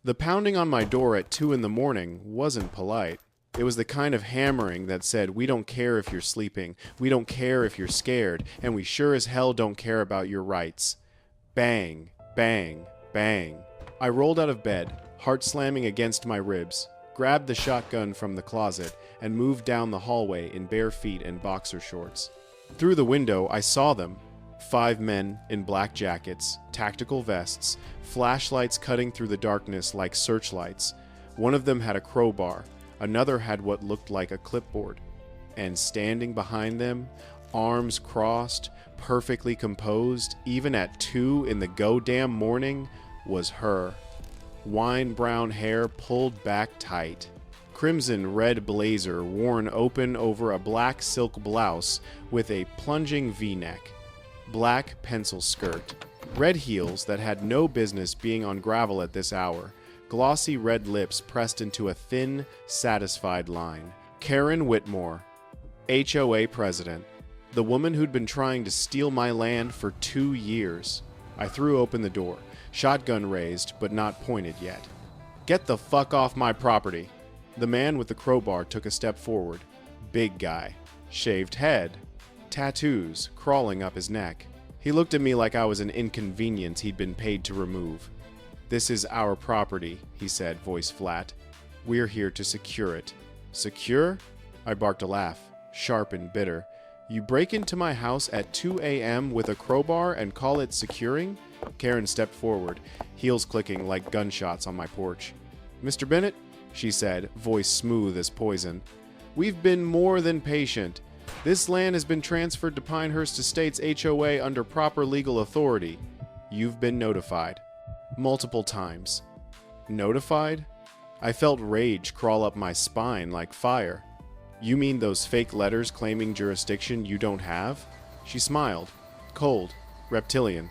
The pounding on my door at 2 in the morning wasn't polite. It was the kind of hammering that said, "We don't care if you're sleeping, we don't care if you're scared, and we sure as hell don't care about your rights." Bang, bang, bang. I rolled out of bed, heart slamming against my ribs, grabbed the shotgun from the closet, and moved down the hallway in bare feet and boxer shorts. Through the window, I saw them. 5 men in black jackets, tactical vests, flashlights cutting through the darkness like searchlights. One of them had a crowbar, another had what looked like a clipboard. And standing behind them, arms crossed, perfectly composed, even at 2 in the goddamn morning, was her. Wine brown hair pulled back tight. Crimson red blazer worn open over a black silk blouse with a plunging V-neck. Black pencil skirt. Red heels that had no business being on gravel at this hour. Glossy red lips pressed into a thin, satisfied line. Karen Whitmore, HOA president. The woman who'd been trying to steal my land for 2 years. I threw open the door, shotgun raised but not pointed yet. "Get the fuck off my property." The man with the crowbar took a step forward. Big guy. Shaved head. Tattoos crawling up his neck. He looked at me like I was an inconvenience he'd been paid to remove. "This is our property," he said, voice flat. "We're here to secure it." "Secure?" I barked a laugh, sharp and bitter. "You break into my house at 2 a.m. with a crowbar and call it securing?" Karen stepped forward, heels clicking like gunshots on my porch. "Mr. Bennett," she said, voice smooth as poison, "we've been more than patient. This land has been transferred to Pinehurst Estates HOA under proper legal authority. You've been notified." Multiple times. Notified? I felt rage crawl up my spine like fire. "You mean those fake letters claiming jurisdiction you don't have?" She smiled. Cold. Reptilian.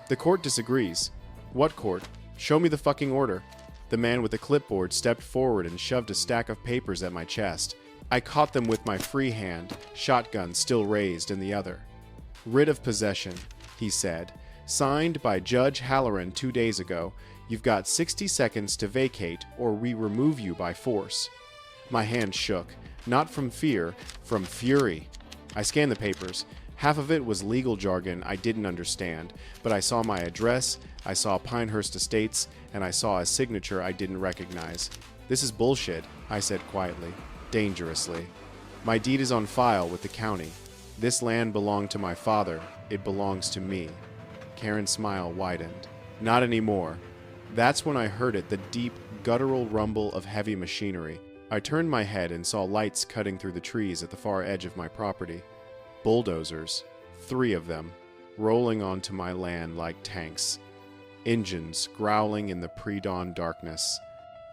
"The court disagrees." "What court? Show me the fucking order." The man with the clipboard stepped forward and shoved a stack of papers at my chest. I caught them with my free hand, shotgun still raised in the other. "Writ of possession," he said. "Signed by Judge Halloran 2 days ago. You've got 60 seconds to vacate or we remove you by force." My hand shook. Not from fear, from fury. I scanned the papers. Half of it was legal jargon I didn't understand, but I saw my address, I saw Pinehurst Estates, and I saw a signature I didn't recognize. "This is bullshit," I said quietly. Dangerously. "My deed is on file with the county. This land belonged to my father. It belongs to me." Karen's smile widened. "Not anymore." That's when I heard it, the deep, guttural rumble of heavy machinery. I turned my head and saw lights cutting through the trees at the far edge of my property. Bulldozers, 3 of them, rolling onto my land like tanks. Engines growling in the pre-dawn darkness.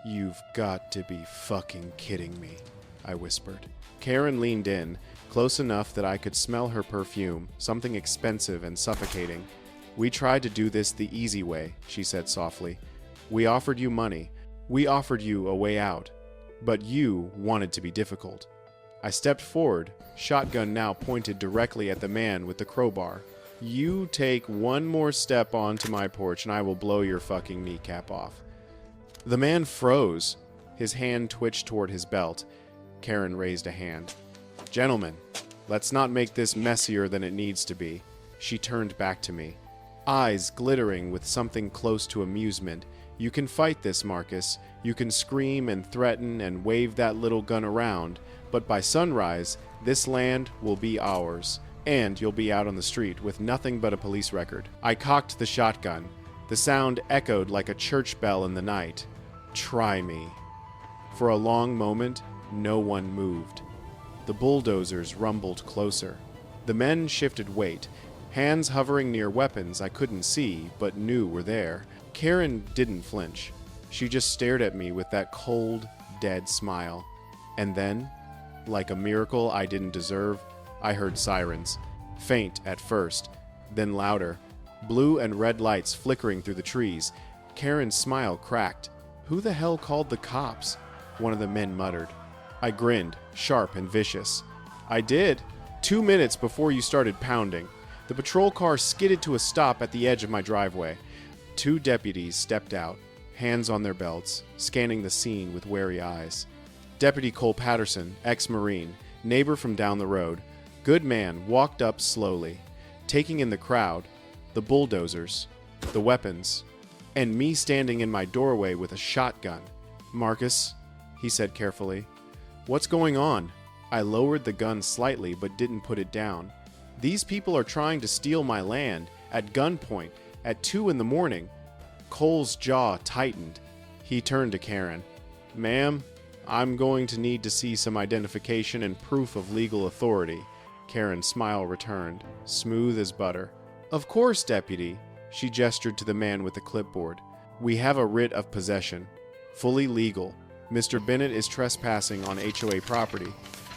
"You've got to be fucking kidding me," I whispered. Karen leaned in, close enough that I could smell her perfume, something expensive and suffocating. "We tried to do this the easy way," she said softly. "We offered you money. We offered you a way out. But you wanted to be difficult." I stepped forward, shotgun now pointed directly at the man with the crowbar. "You take one more step onto my porch and I will blow your fucking kneecap off." The man froze. His hand twitched toward his belt. Karen raised a hand. "Gentlemen, let's not make this messier than it needs to be." She turned back to me, eyes glittering with something close to amusement. "You can fight this, Marcus. You can scream and threaten and wave that little gun around, but by sunrise, this land will be ours, and you'll be out on the street with nothing but a police record." I cocked the shotgun. The sound echoed like a church bell in the night. "Try me." For a long moment, no one moved. The bulldozers rumbled closer. The men shifted weight, hands hovering near weapons I couldn't see but knew were there. Karen didn't flinch. She just stared at me with that cold, dead smile. And then, like a miracle I didn't deserve, I heard sirens. Faint at first, then louder. Blue and red lights flickering through the trees. Karen's smile cracked. "Who the hell called the cops?" one of the men muttered. I grinned, sharp and vicious. "I did. 2 minutes before you started pounding. The patrol car skidded to a stop at the edge of my driveway. 2 deputies stepped out, hands on their belts, scanning the scene with wary eyes. Deputy Cole Patterson, ex-Marine, neighbor from down the road, good man, walked up slowly, taking in the crowd, the bulldozers, the weapons, and me standing in my doorway with a shotgun. "Marcus," he said carefully, "what's going on?" I lowered the gun slightly but didn't put it down. "These people are trying to steal my land, at gunpoint, at 2 in the morning. Cole's jaw tightened. He turned to Karen. "Ma'am, I'm going to need to see some identification and proof of legal authority." Karen's smile returned, smooth as butter. "Of course, Deputy." She gestured to the man with the clipboard. "We have a writ of possession. Fully legal. Mr. Bennett is trespassing on HOA property."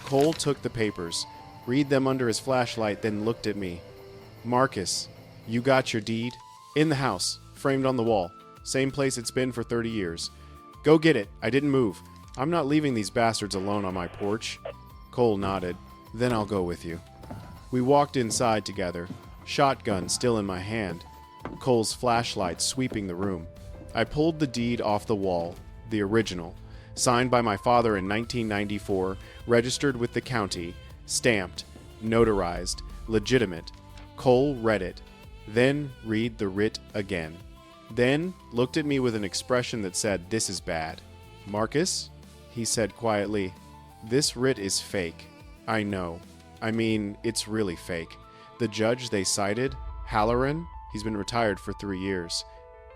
Cole took the papers, read them under his flashlight, then looked at me. "Marcus, you got your deed?" "In the house, framed on the wall. Same place it's been for 30 years. Go get it. I didn't move. I'm not leaving these bastards alone on my porch." Cole nodded. "Then I'll go with you." We walked inside together, shotgun still in my hand, Cole's flashlight sweeping the room. I pulled the deed off the wall, the original, signed by my father in 1994, registered with the county, stamped, notarized, legitimate. Cole read it, then read the writ again. Then looked at me with an expression that said, "This is bad." "Marcus," he said quietly, "this writ is fake. I know. I mean, it's really fake. The judge they cited, Halloran, he's been retired for 3 years."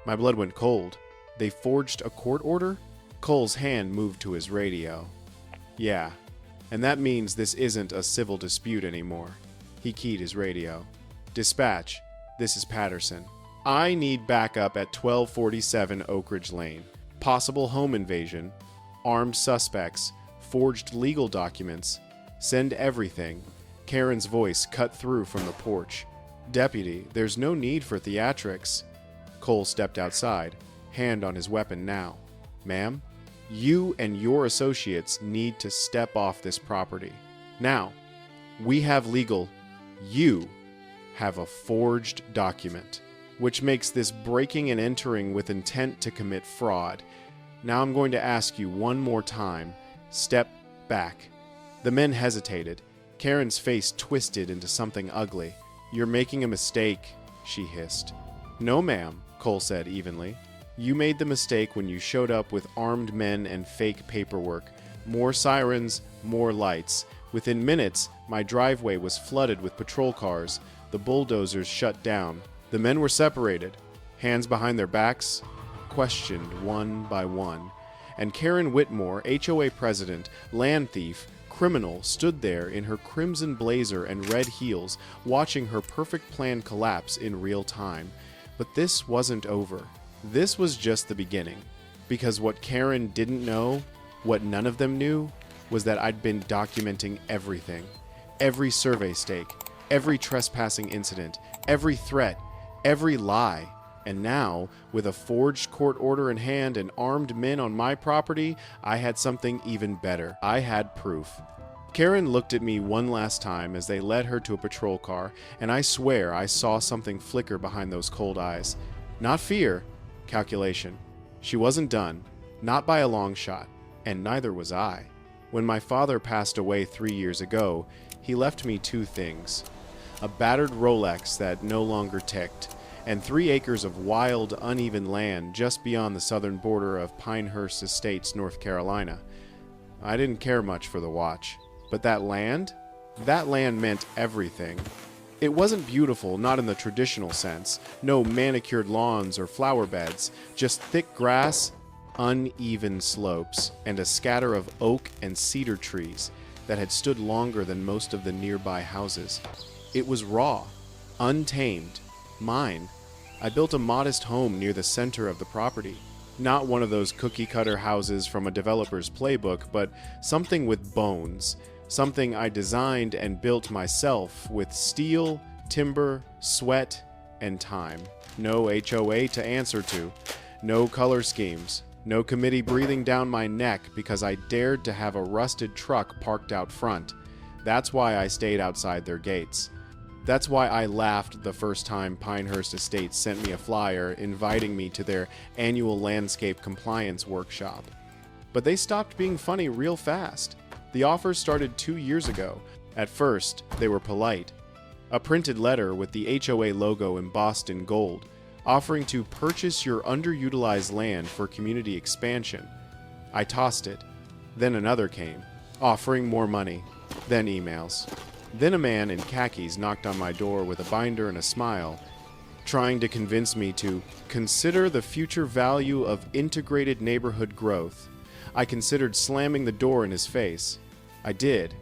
My blood went cold. "They forged a court order?" Cole's hand moved to his radio. "Yeah, and that means this isn't a civil dispute anymore." He keyed his radio. "Dispatch, this is Patterson. I need backup at 1247 Oak Ridge Lane. Possible home invasion, armed suspects, forged legal documents. Send everything." Karen's voice cut through from the porch. "Deputy, there's no need for theatrics." Cole stepped outside, hand on his weapon now. "Ma'am, you and your associates need to step off this property. Now, we have legal. You have a forged document, which makes this breaking and entering with intent to commit fraud. Now I'm going to ask you one more time. Step back." The men hesitated. Karen's face twisted into something ugly. "You're making a mistake," she hissed. "No, ma'am," Cole said evenly. "You made the mistake when you showed up with armed men and fake paperwork. More sirens, more lights. Within minutes, my driveway was flooded with patrol cars. The bulldozers shut down. The men were separated, hands behind their backs, questioned one by one. And Karen Whitmore, HOA president, land thief, criminal, stood there in her crimson blazer and red heels, watching her perfect plan collapse in real time. But this wasn't over. This was just the beginning. Because what Karen didn't know, what none of them knew, was that I'd been documenting everything. Every survey stake, every trespassing incident, every threat, every lie. And now, with a forged court order in hand and armed men on my property, I had something even better. I had proof. Karen looked at me one last time as they led her to a patrol car, and I swear I saw something flicker behind those cold eyes. Not fear, calculation. She wasn't done, not by a long shot, and neither was I. When my father passed away 3 years ago, he left me 2 things. A battered Rolex that no longer ticked, and 3 acres of wild, uneven land just beyond the southern border of Pinehurst Estates, North Carolina. I didn't care much for the watch, but that land meant everything. It wasn't beautiful, not in the traditional sense, no manicured lawns or flower beds, just thick grass, uneven slopes, and a scatter of oak and cedar trees that had stood longer than most of the nearby houses. It was raw, untamed, mine. I built a modest home near the center of the property. Not one of those cookie-cutter houses from a developer's playbook, but something with bones. Something I designed and built myself with steel, timber, sweat, and time. No HOA to answer to. No color schemes. No committee breathing down my neck because I dared to have a rusted truck parked out front. That's why I stayed outside their gates. That's why I laughed the first time Pinehurst Estates sent me a flyer inviting me to their annual landscape compliance workshop. But they stopped being funny real fast. The offers started 2 years ago. At first, they were polite. A printed letter with the HOA logo embossed in gold, offering to purchase your underutilized land for community expansion. I tossed it. Then another came, offering more money. Then emails. Then a man in khakis knocked on my door with a binder and a smile, trying to convince me to consider the future value of integrated neighborhood growth. I considered slamming the door in his face. I did.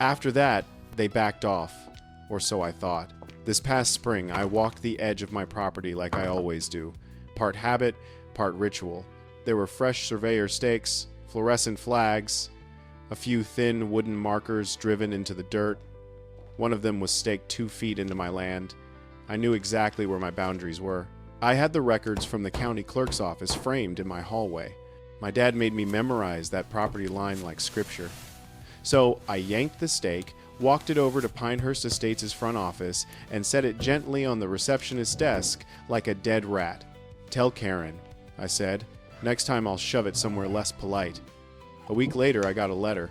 After that, they backed off, or so I thought. This past spring, I walked the edge of my property like I always do, part habit, part ritual. There were fresh surveyor stakes, fluorescent flags, a few thin wooden markers driven into the dirt. One of them was staked 2 feet into my land. I knew exactly where my boundaries were. I had the records from the county clerk's office framed in my hallway. My dad made me memorize that property line like scripture. So I yanked the stake, walked it over to Pinehurst Estates' front office, and set it gently on the receptionist's desk like a dead rat. "Tell Karen," I said. "Next time I'll shove it somewhere less polite." A week later, I got a letter.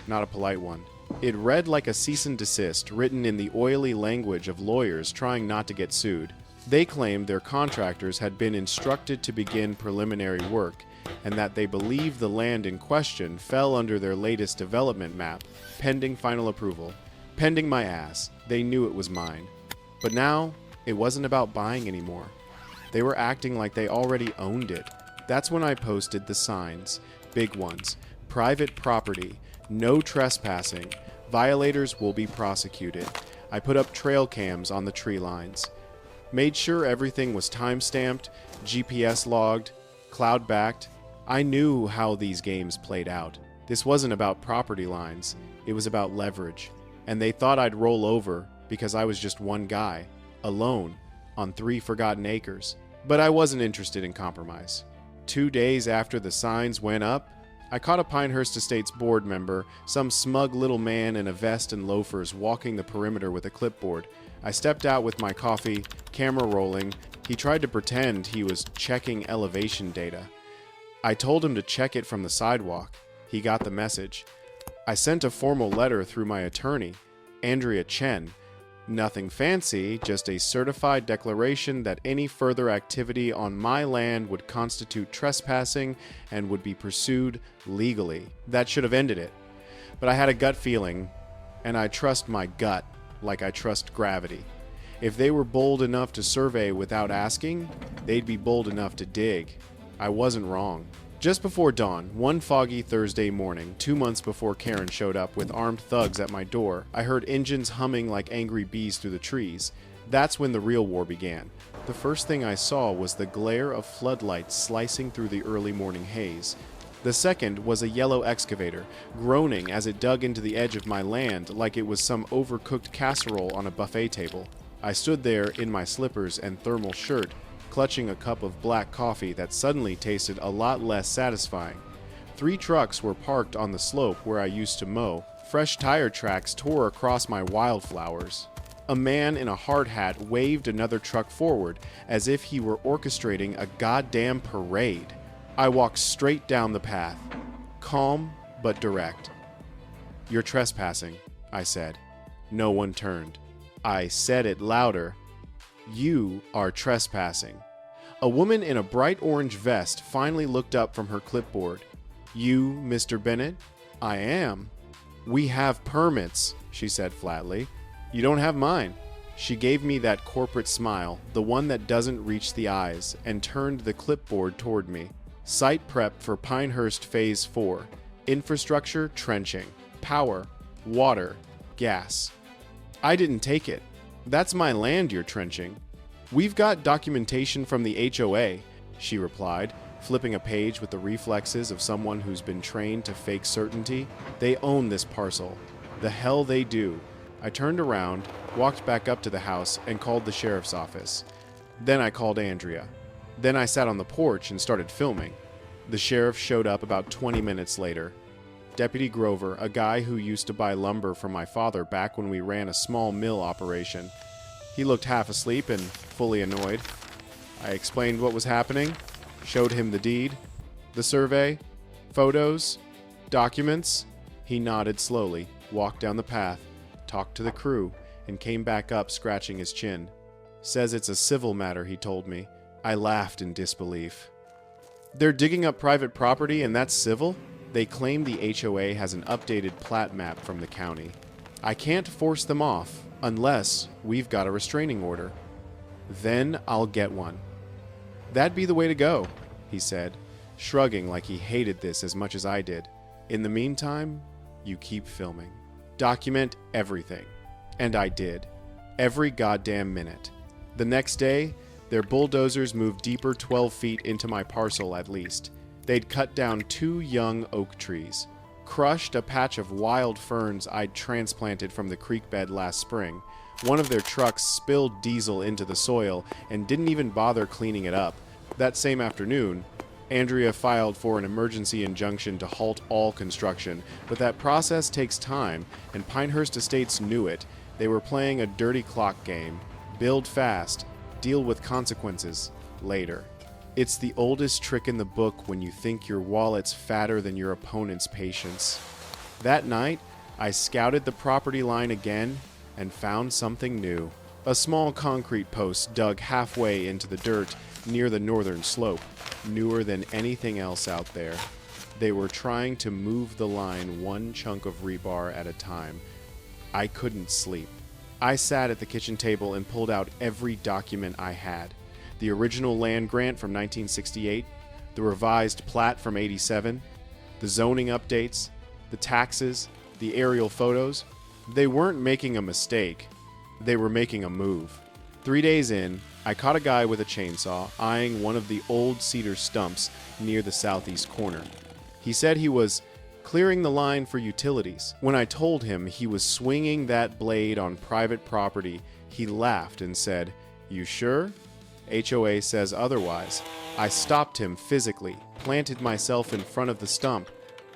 Not a polite one. It read like a cease and desist, written in the oily language of lawyers trying not to get sued. They claimed their contractors had been instructed to begin preliminary work, and that they believed the land in question fell under their latest development map, pending final approval. Pending my ass. They knew it was mine. But now, it wasn't about buying anymore. They were acting like they already owned it. That's when I posted the signs. Big ones. Private property. No trespassing. Violators will be prosecuted. I put up trail cams on the tree lines. Made sure everything was time-stamped, GPS logged, cloud-backed. I knew how these games played out. This wasn't about property lines. It was about leverage. And they thought I'd roll over because I was just one guy, alone, on 3 forgotten acres. But I wasn't interested in compromise. 2 days after the signs went up, I caught a Pinehurst Estates board member, some smug little man in a vest and loafers, walking the perimeter with a clipboard. I stepped out with my coffee, camera rolling. He tried to pretend he was checking elevation data. I told him to check it from the sidewalk. He got the message. I sent a formal letter through my attorney, Andrea Chen. Nothing fancy, just a certified declaration that any further activity on my land would constitute trespassing and would be pursued legally. That should have ended it. But I had a gut feeling, and I trust my gut like I trust gravity. If they were bold enough to survey without asking, they'd be bold enough to dig. I wasn't wrong. Just before dawn, one foggy Thursday morning, 2 months before Karen showed up with armed thugs at my door, I heard engines humming like angry bees through the trees. That's when the real war began. The first thing I saw was the glare of floodlights slicing through the early morning haze. The second was a yellow excavator, groaning as it dug into the edge of my land like it was some overcooked casserole on a buffet table. I stood there in my slippers and thermal shirt, clutching a cup of black coffee that suddenly tasted a lot less satisfying. 3 trucks were parked on the slope where I used to mow. Fresh tire tracks tore across my wildflowers. A man in a hard hat waved another truck forward as if he were orchestrating a goddamn parade. I walked straight down the path, calm but direct. "You're trespassing," I said. No one turned. I said it louder. "You are trespassing." A woman in a bright orange vest finally looked up from her clipboard. "You, Mr. Bennett?" "I am." "We have permits," she said flatly. "You don't have mine." She gave me that corporate smile, the one that doesn't reach the eyes, and turned the clipboard toward me. Site prep for Pinehurst Phase 4. Infrastructure trenching. Power. Water. Gas. I didn't take it. "That's my land you're trenching." "We've got documentation from the HOA," she replied, flipping a page with the reflexes of someone who's been trained to fake certainty. "They own this parcel." "The hell they do." I turned around, walked back up to the house, and called the sheriff's office. Then I called Andrea. Then I sat on the porch and started filming. The sheriff showed up about 20 minutes later. Deputy Grover, a guy who used to buy lumber from my father back when we ran a small mill operation. He looked half asleep and fully annoyed. I explained what was happening, showed him the deed, the survey, photos, documents. He nodded slowly, walked down the path, talked to the crew, and came back up scratching his chin. Says it's a civil matter, he told me. I laughed in disbelief. They're digging up private property and that's civil? They claim the HOA has an updated plat map from the county. I can't force them off unless we've got a restraining order. Then I'll get one. That'd be the way to go, he said, shrugging like he hated this as much as I did. In the meantime, you keep filming. Document everything. And I did. Every goddamn minute. The next day, their bulldozers moved deeper 12 feet into my parcel at least. They'd cut down 2 young oak trees, crushed a patch of wild ferns I'd transplanted from the creek bed last spring. One of their trucks spilled diesel into the soil and didn't even bother cleaning it up. That same afternoon, Andrea filed for an emergency injunction to halt all construction, but that process takes time, and Pinehurst Estates knew it. They were playing a dirty clock game. Build fast, deal with consequences later. It's the oldest trick in the book when you think your wallet's fatter than your opponent's patience. That night, I scouted the property line again and found something new. A small concrete post dug halfway into the dirt near the northern slope, newer than anything else out there. They were trying to move the line one chunk of rebar at a time. I couldn't sleep. I sat at the kitchen table and pulled out every document I had. The original land grant from 1968, the revised plat from 87, the zoning updates, the taxes, the aerial photos. They weren't making a mistake. They were making a move. 3 days in, I caught a guy with a chainsaw eyeing one of the old cedar stumps near the southeast corner. He said he was clearing the line for utilities. When I told him he was swinging that blade on private property, he laughed and said, "You sure? HOA says otherwise." I stopped him physically, planted myself in front of the stump.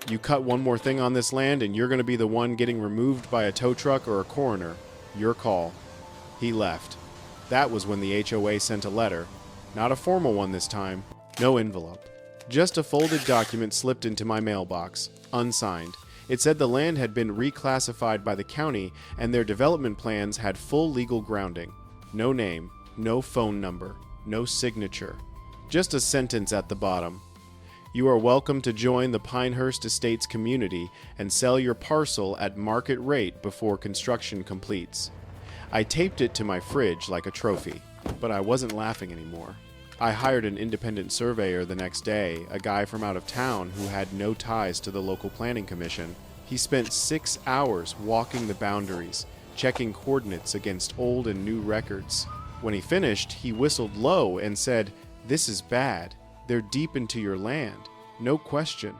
"You cut one more thing on this land and you're going to be the one getting removed by a tow truck or a coroner. Your call." He left. That was when the HOA sent a letter. Not a formal one this time. No envelope. Just a folded document slipped into my mailbox, unsigned. It said the land had been reclassified by the county and their development plans had full legal grounding. No name, no phone number, no signature. Just a sentence at the bottom. "You are welcome to join the Pinehurst Estates community and sell your parcel at market rate before construction completes." I taped it to my fridge like a trophy, but I wasn't laughing anymore. I hired an independent surveyor the next day, a guy from out of town who had no ties to the local planning commission. He spent 6 hours walking the boundaries, checking coordinates against old and new records. When he finished, he whistled low and said, "This is bad. They're deep into your land. No question."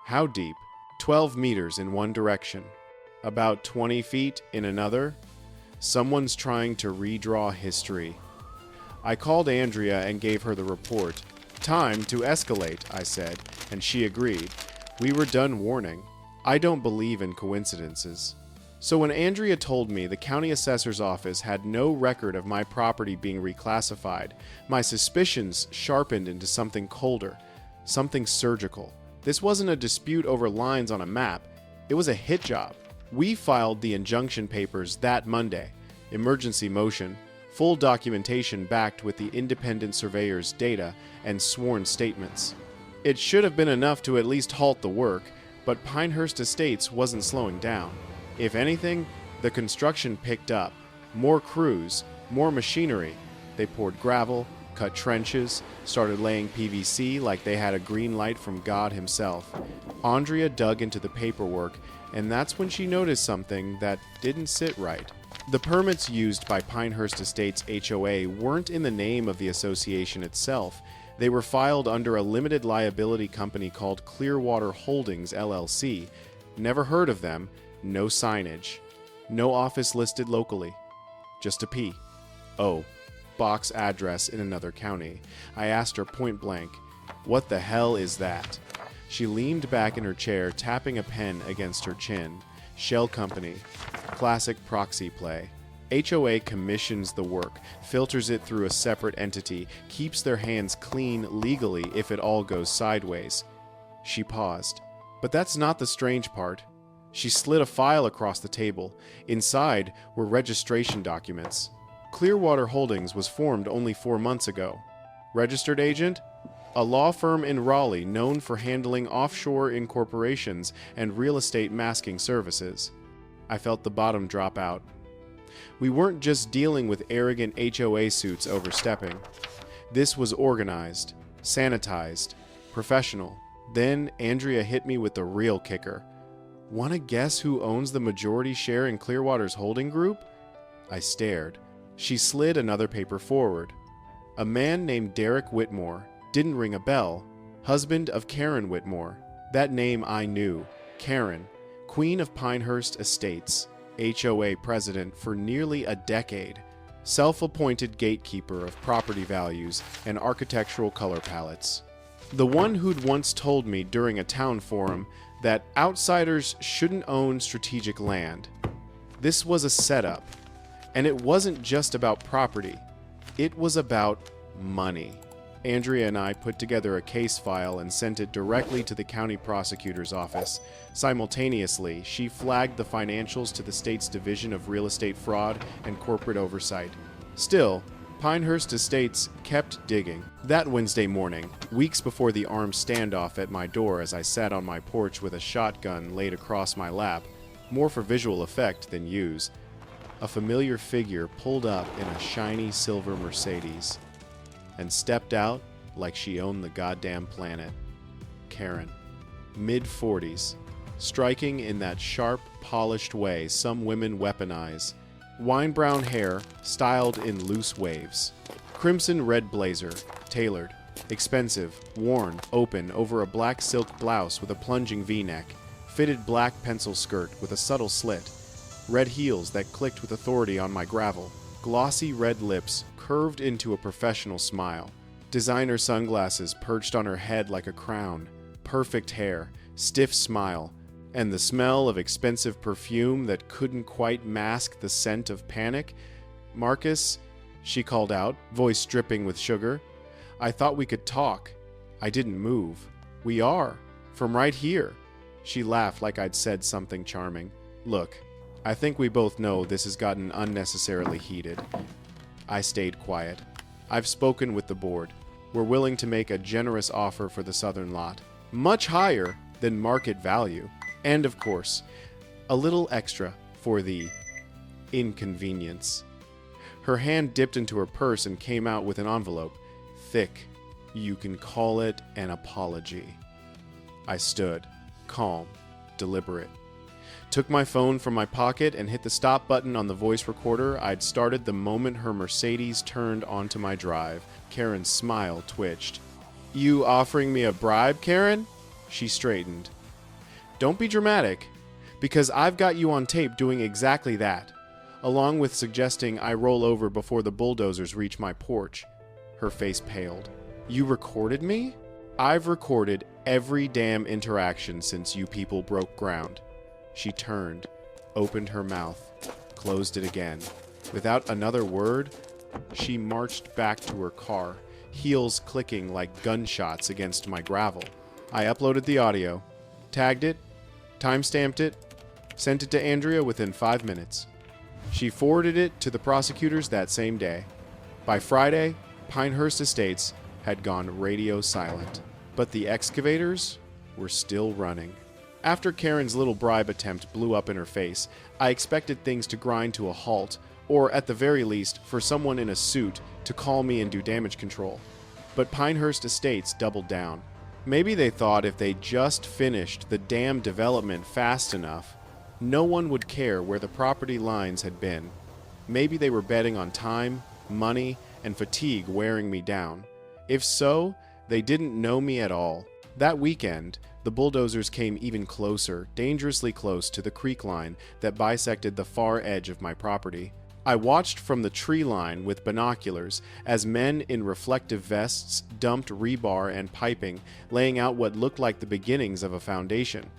How deep? 12 meters in one direction. About 20 feet in another. Someone's trying to redraw history. I called Andrea and gave her the report. "Time to escalate," I said, and she agreed. We were done warning. I don't believe in coincidences. So when Andrea told me the county assessor's office had no record of my property being reclassified, my suspicions sharpened into something colder, something surgical. This wasn't a dispute over lines on a map. It was a hit job. We filed the injunction papers that Monday. Emergency motion, full documentation backed with the independent surveyor's data and sworn statements. It should have been enough to at least halt the work, but Pinehurst Estates wasn't slowing down. If anything, the construction picked up. More crews, more machinery. They poured gravel, cut trenches, started laying PVC like they had a green light from God himself. Andrea dug into the paperwork, and that's when she noticed something that didn't sit right. The permits used by Pinehurst Estates HOA weren't in the name of the association itself. They were filed under a limited liability company called Clearwater Holdings LLC. Never heard of them. No signage. No office listed locally. Just a P. O. Box address in another county. I asked her point blank, "What the hell is that?" She leaned back in her chair, tapping a pen against her chin. Shell company. Classic proxy play. HOA commissions the work, filters it through a separate entity, keeps their hands clean legally if it all goes sideways. She paused. But that's not the strange part. She slid a file across the table. Inside were registration documents. Clearwater Holdings was formed only 4 months ago. Registered agent? A law firm in Raleigh known for handling offshore incorporations and real estate masking services. I felt the bottom drop out. We weren't just dealing with arrogant HOA suits overstepping. This was organized, sanitized, professional. Then Andrea hit me with the real kicker. "Wanna guess who owns the majority share in Clearwater's holding group?" I stared. She slid another paper forward. A man named Derek Whitmore. Didn't ring a bell. Husband of Karen Whitmore. That name I knew. Karen, Queen of Pinehurst Estates, HOA president for nearly a decade, self-appointed gatekeeper of property values and architectural color palettes. The one who'd once told me during a town forum that outsiders shouldn't own strategic land. This was a setup, and it wasn't just about property. It was about money. Andrea and I put together a case file and sent it directly to the county prosecutor's office. Simultaneously, she flagged the financials to the state's Division of Real Estate Fraud and Corporate Oversight. Still, Pinehurst Estates kept digging. That Wednesday morning, weeks before the armed standoff at my door as I sat on my porch with a shotgun laid across my lap, more for visual effect than use, a familiar figure pulled up in a shiny silver Mercedes and stepped out like she owned the goddamn planet. Karen, mid-40s, striking in that sharp, polished way some women weaponize. Wine-brown hair, styled in loose waves. Crimson-red blazer, tailored. Expensive, worn, open over a black silk blouse with a plunging V-neck. Fitted black pencil skirt with a subtle slit. Red heels that clicked with authority on my gravel. Glossy red lips curved into a professional smile. Designer sunglasses perched on her head like a crown. Perfect hair, stiff smile, and the smell of expensive perfume that couldn't quite mask the scent of panic. "Marcus," she called out, voice dripping with sugar. "I thought we could talk." I didn't move. "We are. From right here." She laughed like I'd said something charming. "Look, I think we both know this has gotten unnecessarily heated." I stayed quiet. "I've spoken with the board. We're willing to make a generous offer for the southern lot. Much higher than market value. And of course, a little extra for the inconvenience." Her hand dipped into her purse and came out with an envelope. Thick. You can call it an apology. I stood, calm, deliberate. Took my phone from my pocket and hit the stop button on the voice recorder I'd started the moment her Mercedes turned onto my drive. Karen's smile twitched. "You offering me a bribe, Karen?" She straightened. "Don't be dramatic, because I've got you on tape doing exactly that, along with suggesting I roll over before the bulldozers reach my porch." Her face paled. "You recorded me?" "I've recorded every damn interaction since you people broke ground." She turned, opened her mouth, closed it again. Without another word, she marched back to her car, heels clicking like gunshots against my gravel. I uploaded the audio, tagged it, timestamped it, sent it to Andrea within 5 minutes. She forwarded it to the prosecutors that same day. By Friday, Pinehurst Estates had gone radio silent, but the excavators were still running. After Karen's little bribe attempt blew up in her face, I expected things to grind to a halt, or at the very least, for someone in a suit to call me and do damage control. But Pinehurst Estates doubled down. Maybe they thought if they just finished the damn development fast enough, no one would care where the property lines had been. Maybe they were betting on time, money, and fatigue wearing me down. If so, they didn't know me at all. That weekend, the bulldozers came even closer, dangerously close to the creek line that bisected the far edge of my property. I watched from the tree line with binoculars as men in reflective vests dumped rebar and piping, laying out what looked like the beginnings of a foundation.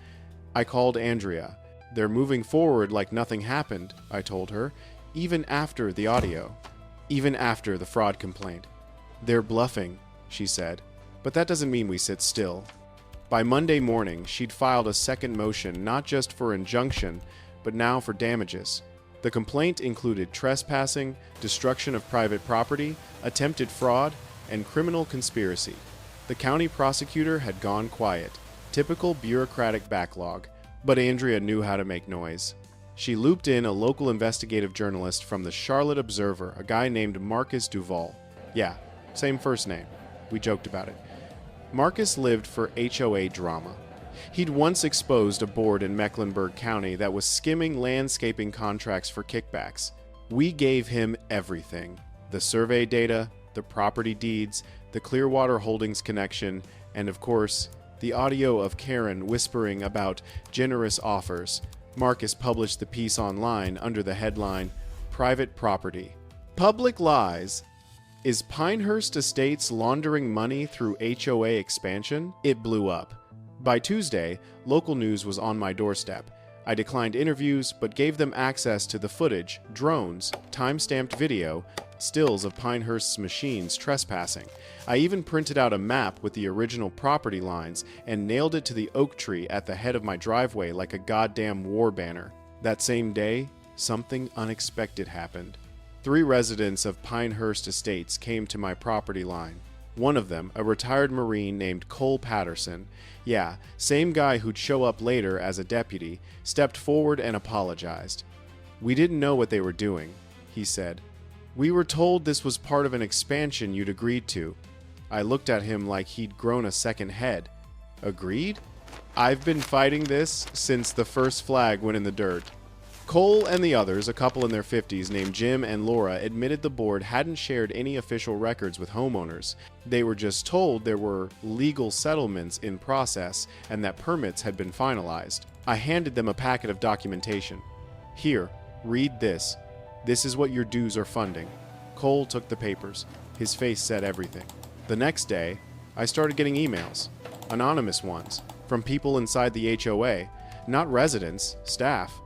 I called Andrea. "They're moving forward like nothing happened," I told her. even after the audio, even after the fraud complaint. "They're bluffing," she said, "but that doesn't mean we sit still." By Monday morning, she'd filed a second motion not just for injunction, but now for damages. The complaint included trespassing, destruction of private property, attempted fraud, and criminal conspiracy. The county prosecutor had gone quiet, typical bureaucratic backlog, but Andrea knew how to make noise. She looped in a local investigative journalist from the Charlotte Observer, a guy named Marcus Duval. Yeah, same first name. We joked about it. Marcus lived for HOA drama. He'd once exposed a board in Mecklenburg County that was skimming landscaping contracts for kickbacks. We gave him everything: the survey data, the property deeds, the Clearwater Holdings connection, and of course, the audio of Karen whispering about generous offers. Marcus published the piece online under the headline, "Private Property. Public Lies. Is Pinehurst Estates laundering money through HOA expansion?" It blew up. By Tuesday, local news was on my doorstep. I declined interviews, but gave them access to the footage, drones, time-stamped video, stills of Pinehurst's machines trespassing. I even printed out a map with the original property lines and nailed it to the oak tree at the head of my driveway like a goddamn war banner. That same day, something unexpected happened. 3 residents of Pinehurst Estates came to my property line. One of them, a retired Marine named Cole Patterson, yeah, same guy who'd show up later as a deputy, stepped forward and apologized. "We didn't know what they were doing," he said. "We were told this was part of an expansion you'd agreed to." I looked at him like he'd grown a second head. "Agreed? I've been fighting this since the first flag went in the dirt." Cole and the others, a couple in their 50s named Jim and Laura, admitted the board hadn't shared any official records with homeowners. They were just told there were legal settlements in process and that permits had been finalized. I handed them a packet of documentation. "Here, read this. This is what your dues are funding." Cole took the papers. His face said everything. The next day, I started getting emails, anonymous ones, from people inside the HOA, not residents, staff.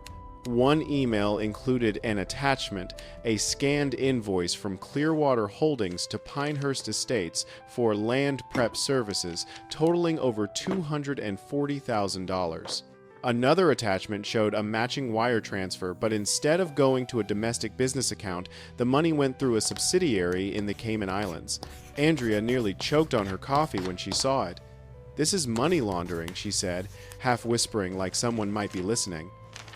One email included an attachment, a scanned invoice from Clearwater Holdings to Pinehurst Estates for land prep services, totaling over $240,000. Another attachment showed a matching wire transfer, but instead of going to a domestic business account, the money went through a subsidiary in the Cayman Islands. Andrea nearly choked on her coffee when she saw it. "This is money laundering," she said, half whispering like someone might be listening.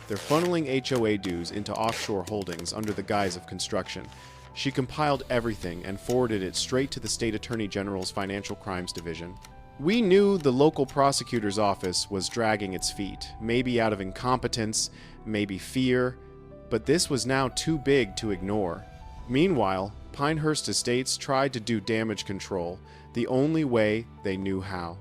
"They're funneling HOA dues into offshore holdings under the guise of construction." She compiled everything and forwarded it straight to the State Attorney General's Financial Crimes Division. We knew the local prosecutor's office was dragging its feet, maybe out of incompetence, maybe fear, but this was now too big to ignore. Meanwhile, Pinehurst Estates tried to do damage control, the only way they knew how.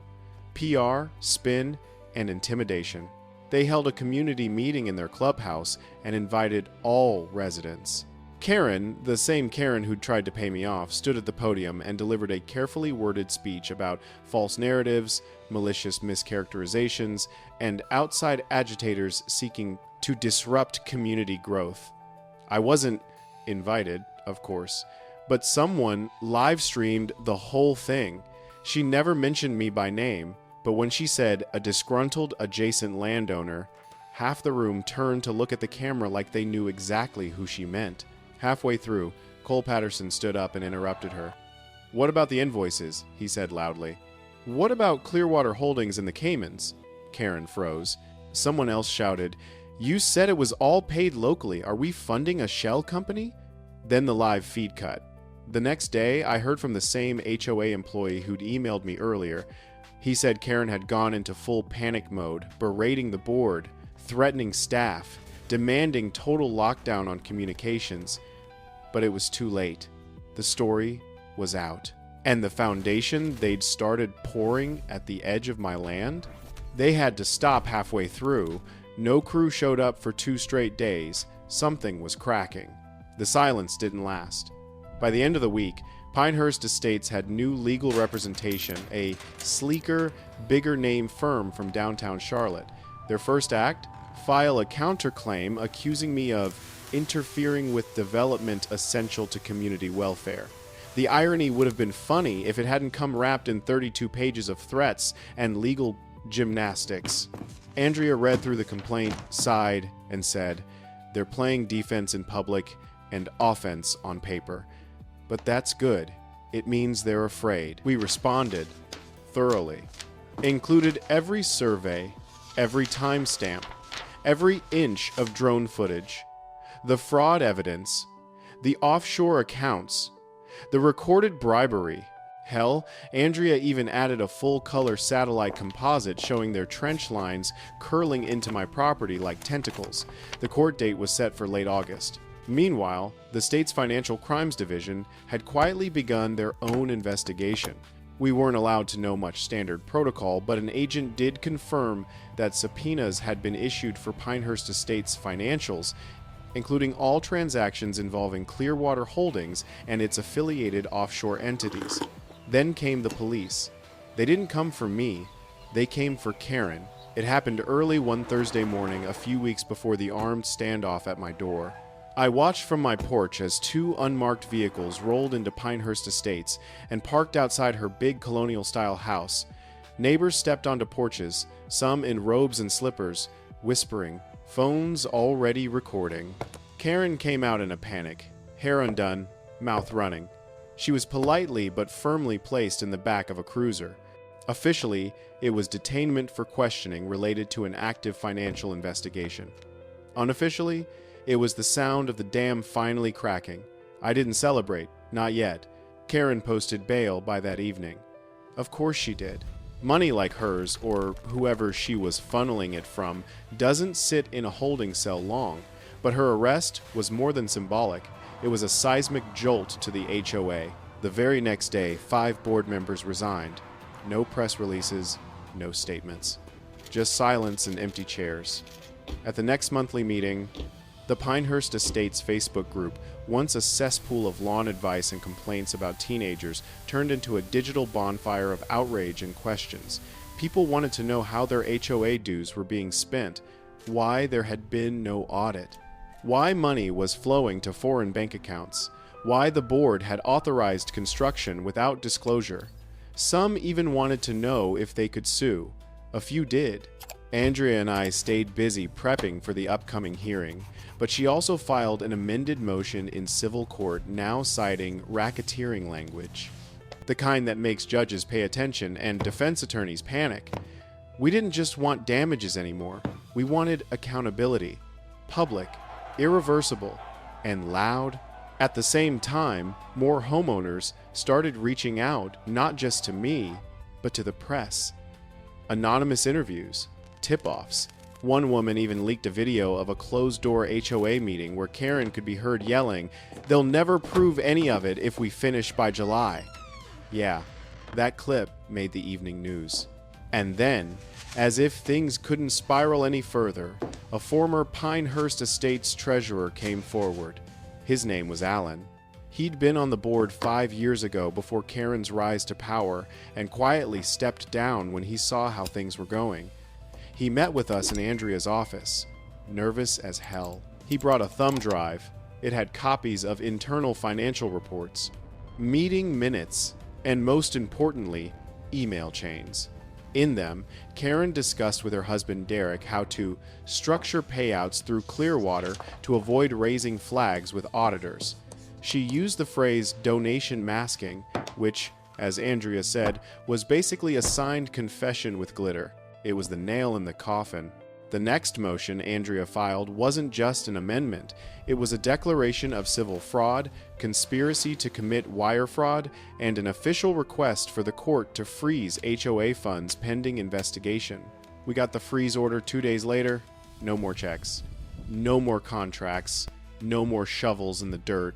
PR, spin, and intimidation. They held a community meeting in their clubhouse and invited all residents. Karen, the same Karen who'd tried to pay me off, stood at the podium and delivered a carefully worded speech about false narratives, malicious mischaracterizations, and outside agitators seeking to disrupt community growth. I wasn't invited, of course, but someone live-streamed the whole thing. She never mentioned me by name, but when she said a disgruntled adjacent landowner, half the room turned to look at the camera like they knew exactly who she meant. Halfway through, Cole Patterson stood up and interrupted her. "What about the invoices?" he said loudly. "What about Clearwater Holdings in the Caymans?" Karen froze. Someone else shouted, "You said it was all paid locally. Are we funding a shell company?" Then the live feed cut. The next day, I heard from the same HOA employee who'd emailed me earlier. He said Karen had gone into full panic mode, berating the board, threatening staff, demanding total lockdown on communications. But it was too late. The story was out. And the foundation they'd started pouring at the edge of my land? They had to stop halfway through. No crew showed up for 2 straight days. Something was cracking. The silence didn't last. By the end of the week, Pinehurst Estates had new legal representation, a sleeker, bigger name firm from downtown Charlotte. Their first act? File a counterclaim accusing me of interfering with development essential to community welfare. The irony would have been funny if it hadn't come wrapped in 32 pages of threats and legal gymnastics. Andrea read through the complaint, sighed, and said, "They're playing defense in public and offense on paper. But that's good. It means they're afraid." We responded thoroughly. Included every survey, every timestamp, every inch of drone footage, the fraud evidence, the offshore accounts, the recorded bribery. Hell, Andrea even added a full-color satellite composite showing their trench lines curling into my property like tentacles. The court date was set for late August. Meanwhile, the state's Financial Crimes Division had quietly begun their own investigation. We weren't allowed to know much standard protocol, but an agent did confirm that subpoenas had been issued for Pinehurst Estates financials, including all transactions involving Clearwater Holdings and its affiliated offshore entities. Then came the police. They didn't come for me. They came for Karen. It happened early one Thursday morning, a few weeks before the armed standoff at my door. I watched from my porch as two unmarked vehicles rolled into Pinehurst Estates and parked outside her big colonial-style house. Neighbors stepped onto porches, some in robes and slippers, whispering, phones already recording. Karen came out in a panic, hair undone, mouth running. She was politely but firmly placed in the back of a cruiser. Officially, it was detainment for questioning related to an active financial investigation. Unofficially, it was the sound of the dam finally cracking. I didn't celebrate, not yet. Karen posted bail by that evening. Of course she did. Money like hers, or whoever she was funneling it from, doesn't sit in a holding cell long. But her arrest was more than symbolic. It was a seismic jolt to the HOA. The very next day, 5 board members resigned. No press releases, no statements. Just silence and empty chairs. At the next monthly meeting, the Pinehurst Estates Facebook group, once a cesspool of lawn advice and complaints about teenagers, turned into a digital bonfire of outrage and questions. People wanted to know how their HOA dues were being spent, why there had been no audit, why money was flowing to foreign bank accounts, why the board had authorized construction without disclosure. Some even wanted to know if they could sue. A few did. Andrea and I stayed busy prepping for the upcoming hearing, but she also filed an amended motion in civil court now citing racketeering language, the kind that makes judges pay attention and defense attorneys panic. We didn't just want damages anymore. We wanted accountability, public, irreversible, and loud. At the same time, more homeowners started reaching out not just to me, but to the press. Anonymous interviews, tip-offs. One woman even leaked a video of a closed-door HOA meeting where Karen could be heard yelling, "They'll never prove any of it if we finish by July." Yeah, that clip made the evening news. And then, as if things couldn't spiral any further, a former Pinehurst Estates treasurer came forward. His name was Alan. He'd been on the board 5 years ago before Karen's rise to power and quietly stepped down when he saw how things were going. He met with us in Andrea's office, nervous as hell. He brought a thumb drive. It had copies of internal financial reports, meeting minutes, and most importantly, email chains. In them, Karen discussed with her husband Derek how to structure payouts through Clearwater to avoid raising flags with auditors. She used the phrase donation masking, which, as Andrea said, was basically a signed confession with glitter. It was the nail in the coffin. The next motion Andrea filed wasn't just an amendment. It was a declaration of civil fraud, conspiracy to commit wire fraud, and an official request for the court to freeze HOA funds pending investigation. We got the freeze order 2 days later. No more checks. No more contracts. No more shovels in the dirt.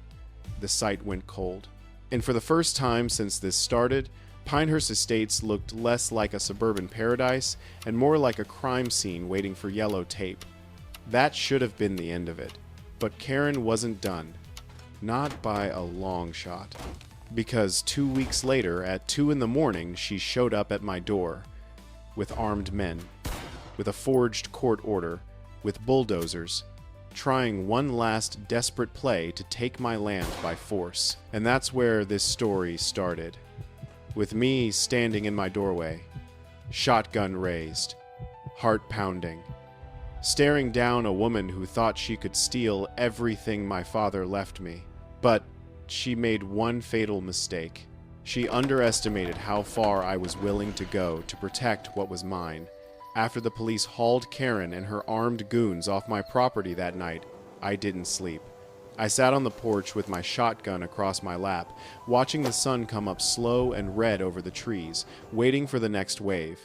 The site went cold. And for the first time since this started, Pinehurst Estates looked less like a suburban paradise and more like a crime scene waiting for yellow tape. That should have been the end of it. But Karen wasn't done. Not by a long shot. Because 2 weeks later, at 2 a.m, she showed up at my door. With armed men. With a forged court order. With bulldozers. trying one last desperate play to take my land by force. And that's where this story started. With me standing in my doorway, shotgun raised, heart pounding, staring down a woman who thought she could steal everything my father left me. But she made one fatal mistake. She underestimated how far I was willing to go to protect what was mine. After the police hauled Karen and her armed goons off my property that night, I didn't sleep. I sat on the porch with my shotgun across my lap, watching the sun come up slow and red over the trees, waiting for the next wave.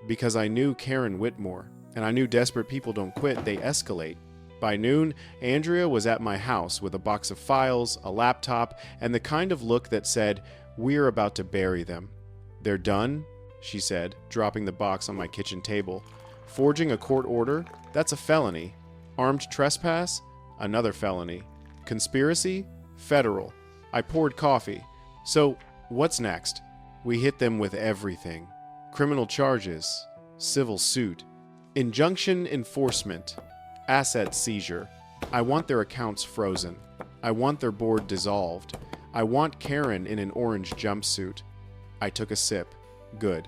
Because I knew Karen Whitmore, and I knew desperate people don't quit, they escalate. By noon, Andrea was at my house with a box of files, a laptop, and the kind of look that said, "We're about to bury them." "They're done?" she said, dropping the box on my kitchen table. "Forging a court order? That's a felony. Armed trespass? Another felony. Conspiracy? Federal." I poured coffee. "So, what's next?" "We hit them with everything. Criminal charges, civil suit, injunction enforcement, asset seizure. I want their accounts frozen. I want their board dissolved. I want Karen in an orange jumpsuit." I took a sip. Good.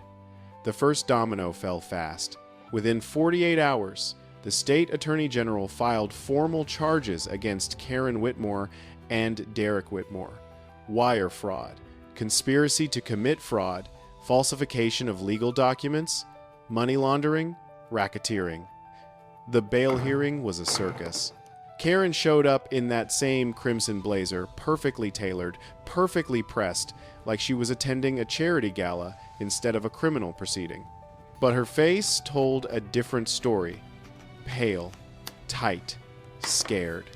The first domino fell fast. Within 48 hours, the state attorney general filed formal charges against Karen Whitmore and Derek Whitmore. Wire fraud, conspiracy to commit fraud, falsification of legal documents, money laundering, racketeering. The bail hearing was a circus. Karen showed up in that same crimson blazer, perfectly tailored, perfectly pressed, like she was attending a charity gala instead of a criminal proceeding. But her face told a different story. Pale, tight, scared.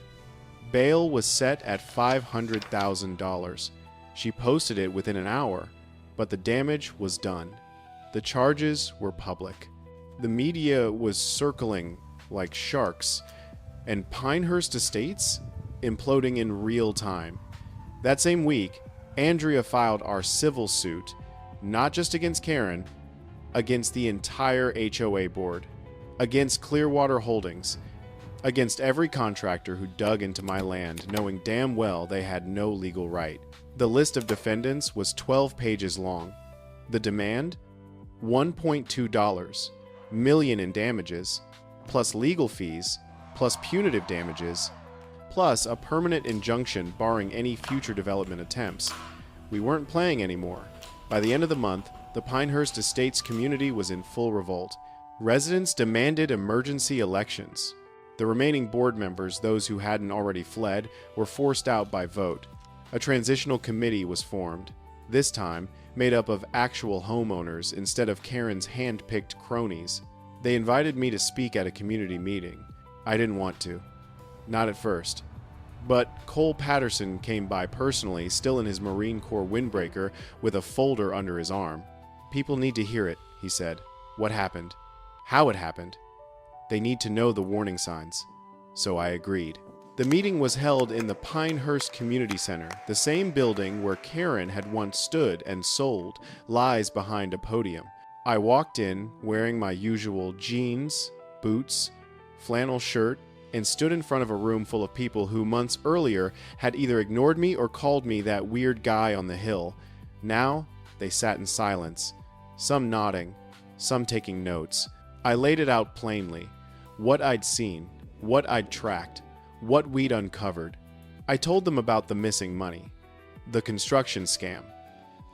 Bail was set at $500,000. She posted it within an hour, but the damage was done. The charges were public. The media was circling like sharks, and Pinehurst Estates imploding in real time. That same week, Andrea filed our civil suit, not just against Karen, against the entire HOA board, against Clearwater Holdings, against every contractor who dug into my land, knowing damn well they had no legal right. The list of defendants was 12 pages long. The demand? $1.2 million in damages, plus legal fees, plus punitive damages, plus a permanent injunction barring any future development attempts. We weren't playing anymore. By the end of the month, the Pinehurst Estates community was in full revolt. Residents demanded emergency elections. The remaining board members, those who hadn't already fled, were forced out by vote. A transitional committee was formed, this time made up of actual homeowners instead of Karen's hand-picked cronies. They invited me to speak at a community meeting. I didn't want to. Not at first. But Cole Patterson came by personally, still in his Marine Corps windbreaker, with a folder under his arm. "People need to hear it," he said. "What happened? How it happened. They need to know the warning signs." So I agreed. The meeting was held in the Pinehurst Community Center, the same building where Karen had once stood and sold lies behind a podium. I walked in wearing my usual jeans, boots, flannel shirt, and stood in front of a room full of people who months earlier had either ignored me or called me that weird guy on the hill. Now, they sat in silence, some nodding, some taking notes. I laid it out plainly. What I'd seen, what I'd tracked, what we'd uncovered. I told them about the missing money, the construction scam,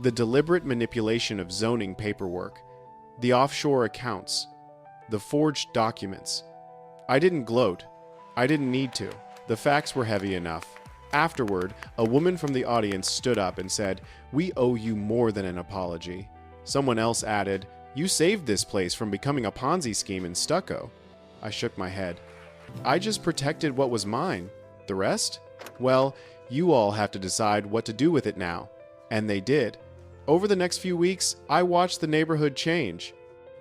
the deliberate manipulation of zoning paperwork, the offshore accounts, the forged documents. I didn't gloat. I didn't need to. The facts were heavy enough. Afterward, a woman from the audience stood up and said, "We owe you more than an apology." Someone else added, "You saved this place from becoming a Ponzi scheme in stucco." I shook my head. "I just protected what was mine. The rest? Well, you all have to decide what to do with it now." And they did. Over the next few weeks, I watched the neighborhood change.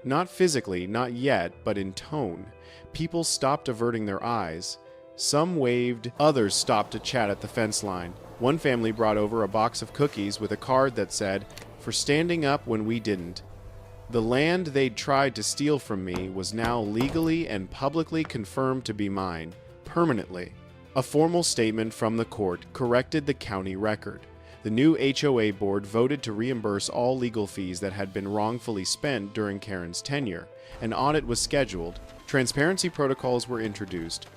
Not physically, not yet, but in tone. People stopped averting their eyes. Some waved, others stopped to chat at the fence line. One family brought over a box of cookies with a card that said, "For standing up when we didn't." The land they'd tried to steal from me was now legally and publicly confirmed to be mine. permanently. A formal statement from the court corrected the county record. The new HOA board voted to reimburse all legal fees that had been wrongfully spent during Karen's tenure. An audit was scheduled. Transparency protocols were introduced.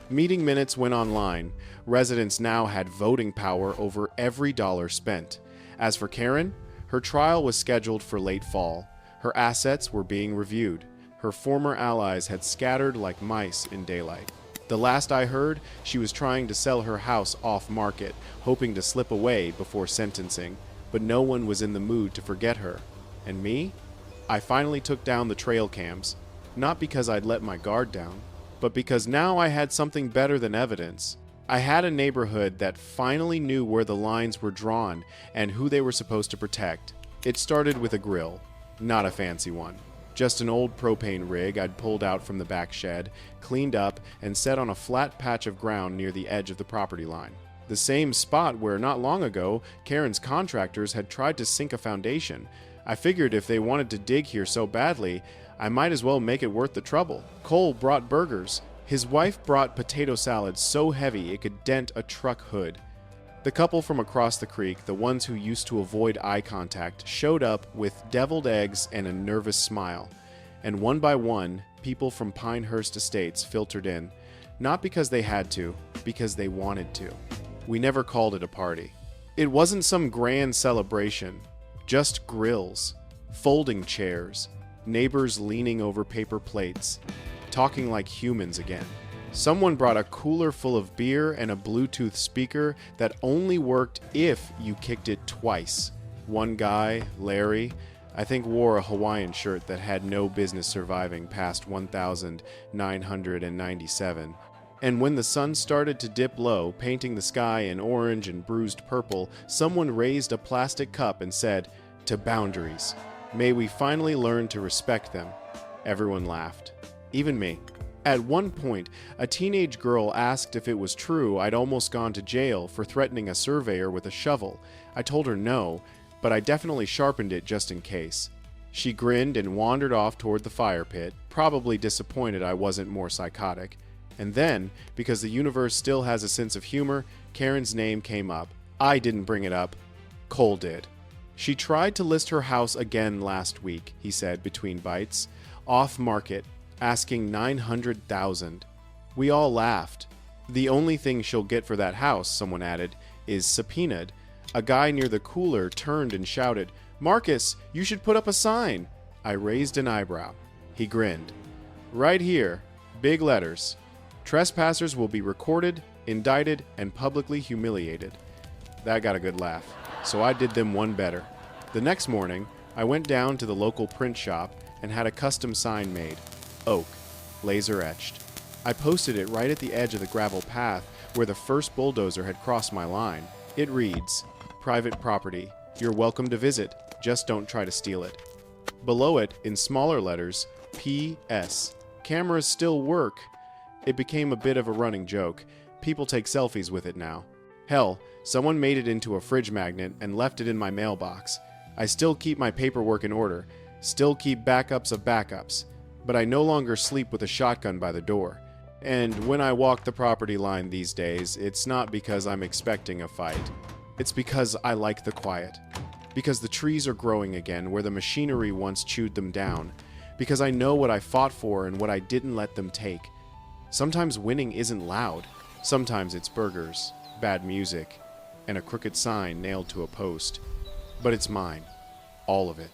Meeting minutes went online. Residents now had voting power over every dollar spent. As for Karen, her trial was scheduled for late fall. Her assets were being reviewed. Her former allies had scattered like mice in daylight. The last I heard, she was trying to sell her house off-market, hoping to slip away before sentencing, but no one was in the mood to forget her. And me? I finally took down the trail cams, not because I'd let my guard down, but because now I had something better than evidence. I had a neighborhood that finally knew where the lines were drawn and who they were supposed to protect. It started with a grill, not a fancy one. Just an old propane rig I'd pulled out from the back shed, cleaned up, and set on a flat patch of ground near the edge of the property line. The same spot where not long ago, Karen's contractors had tried to sink a foundation. I figured if they wanted to dig here so badly, I might as well make it worth the trouble. Cole brought burgers. His wife brought potato salad so heavy it could dent a truck hood. The couple from across the creek, the ones who used to avoid eye contact, showed up with deviled eggs and a nervous smile. And one by one, people from Pinehurst Estates filtered in, not because they had to, because they wanted to. We never called it a party. It wasn't some grand celebration, just grills, folding chairs, neighbors leaning over paper plates, talking like humans again. Someone brought a cooler full of beer and a Bluetooth speaker that only worked if you kicked it twice. One guy, Larry, I think wore a Hawaiian shirt that had no business surviving past 1,997. And when the sun started to dip low, painting the sky in orange and bruised purple, someone raised a plastic cup and said, "To boundaries. May we finally learn to respect them." Everyone laughed. Even me. At one point, a teenage girl asked if it was true I'd almost gone to jail for threatening a surveyor with a shovel. I told her no, but I definitely sharpened it just in case. She grinned and wandered off toward the fire pit, probably disappointed I wasn't more psychotic. And then, because the universe still has a sense of humor, Karen's name came up. I didn't bring it up. Cole did. She tried to list her house again last week, he said between bites. Off market. Asking $900,000. We all laughed. The only thing she'll get for that house, someone added, is subpoenaed. A guy near the cooler turned and shouted, "Marcus, you should put up a sign." I raised an eyebrow. He grinned. "Right here, big letters. Trespassers will be recorded, indicted, and publicly humiliated." That got a good laugh, so I did them one better. The next morning, I went down to the local print shop and had a custom sign made. Oak, laser etched. I posted it right at the edge of the gravel path where the first bulldozer had crossed my line. It reads, "Private property. You're welcome to visit. Just don't try to steal it." Below it, in smaller letters, P.S. Cameras still work. It became a bit of a running joke. People take selfies with it now. Hell, someone made it into a fridge magnet and left it in my mailbox. I still keep my paperwork in order, still keep backups of backups. But I no longer sleep with a shotgun by the door. And when I walk the property line these days, it's not because I'm expecting a fight. It's because I like the quiet. Because the trees are growing again where the machinery once chewed them down. Because I know what I fought for and what I didn't let them take. Sometimes winning isn't loud. Sometimes it's burgers, bad music, and a crooked sign nailed to a post. But it's mine. All of it.